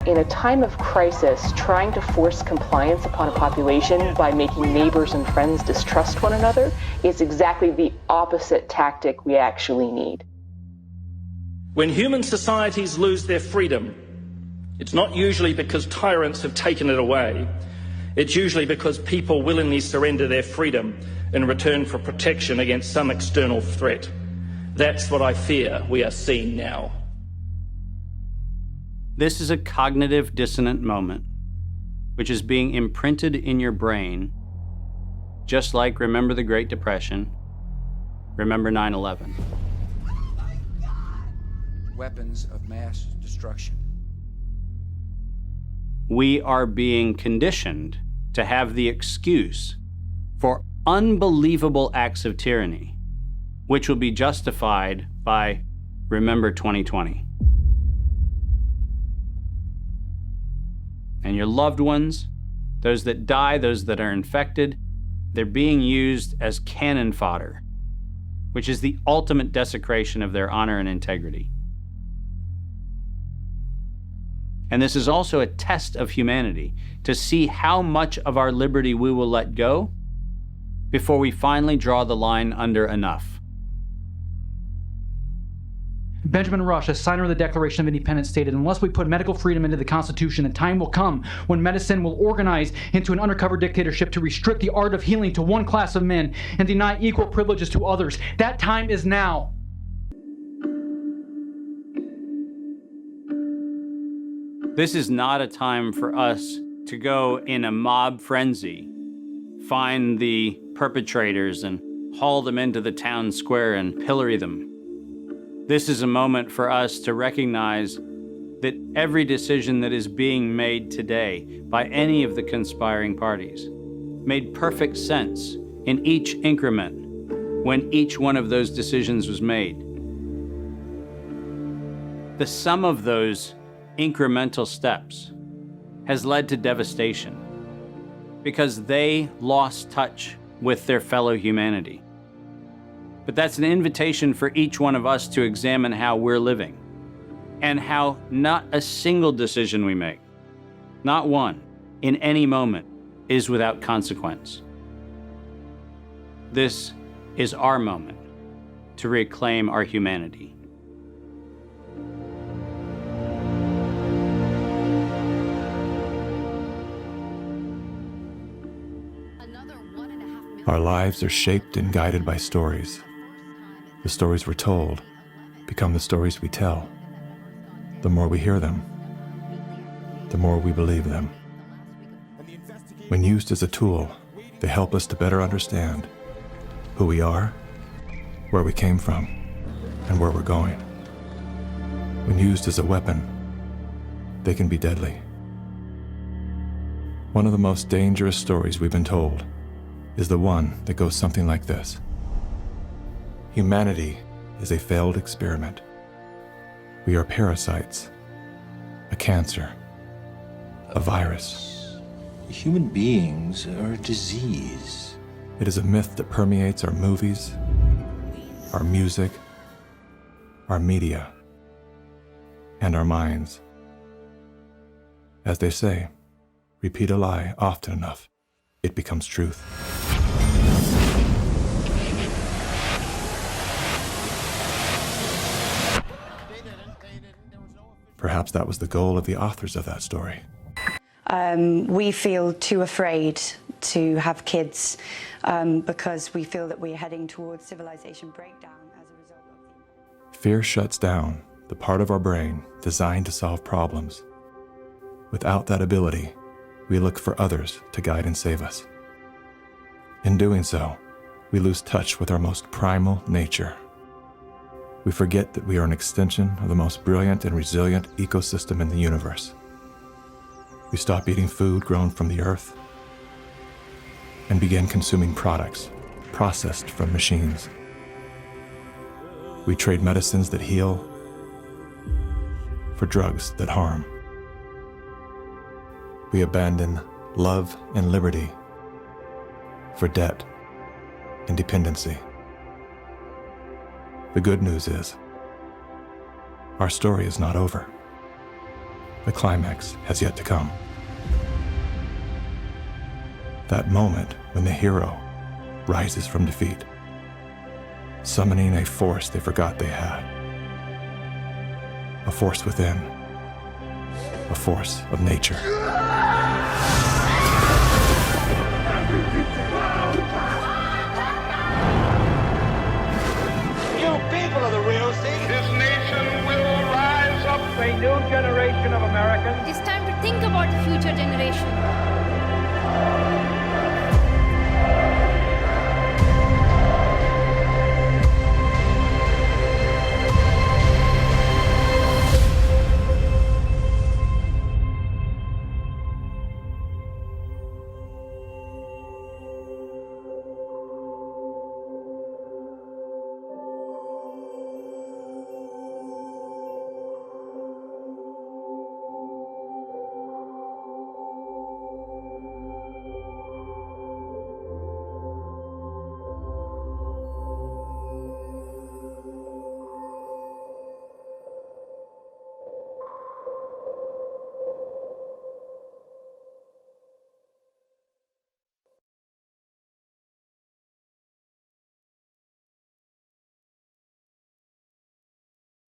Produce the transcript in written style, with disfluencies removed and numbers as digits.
in a time of crisis, trying to force compliance upon a population by making neighbors and friends distrust one another is exactly the opposite tactic we actually need. When human societies lose their freedom, it's not usually because tyrants have taken it away. It's usually because people willingly surrender their freedom in return for protection against some external threat. That's what I fear we are seeing now. This is a cognitive dissonant moment, which is being imprinted in your brain, just like remember the Great Depression, remember 9/11. Weapons of mass destruction. We are being conditioned to have the excuse for unbelievable acts of tyranny, which will be justified by remember 2020. And your loved ones, those that die, those that are infected, they're being used as cannon fodder, which is the ultimate desecration of their honor and integrity. And this is also a test of humanity, to see how much of our liberty we will let go before we finally draw the line under enough. Benjamin Rush, a signer of the Declaration of Independence, stated, "Unless we put medical freedom into the Constitution, the time will come when medicine will organize into an undercover dictatorship to restrict the art of healing to one class of men and deny equal privileges to others. That time is now." This is not a time for us to go in a mob frenzy, find the perpetrators and haul them into the town square and pillory them. This is a moment for us to recognize that every decision that is being made today by any of the conspiring parties made perfect sense in each increment when each one of those decisions was made. The sum of those incremental steps has led to devastation because they lost touch with their fellow humanity. But that's an invitation for each one of us to examine how we're living and how not a single decision we make, not one, in any moment, is without consequence. This is our moment to reclaim our humanity. Our lives are shaped and guided by stories. The stories we're told become the stories we tell. The more we hear them, the more we believe them. When used as a tool, they help us to better understand who we are, where we came from, and where we're going. When used as a weapon, they can be deadly. One of the most dangerous stories we've been told is the one that goes something like this. Humanity is a failed experiment. We are parasites, a cancer, a virus. Human beings are a disease. It is a myth that permeates our movies, our music, our media, and our minds. As they say, repeat a lie often enough, it becomes truth. Perhaps that was the goal of the authors of that story. We feel too afraid to have kids because we feel that we're heading towards civilization breakdown as a result of Fear shuts down the part of our brain designed to solve problems. Without that ability, we look for others to guide and save us. In doing so, we lose touch with our most primal nature. We forget that we are an extension of the most brilliant and resilient ecosystem in the universe. We stop eating food grown from the earth and begin consuming products processed from machines. We trade medicines that heal for drugs that harm. We abandon love and liberty for debt and dependency. The good news is, our story is not over. The climax has yet to come. That moment when the hero rises from defeat, summoning a force they forgot they had. A force within. A force of nature. You people are the real thing. This nation will rise up a new generation of Americans. It's time to think about the future generation.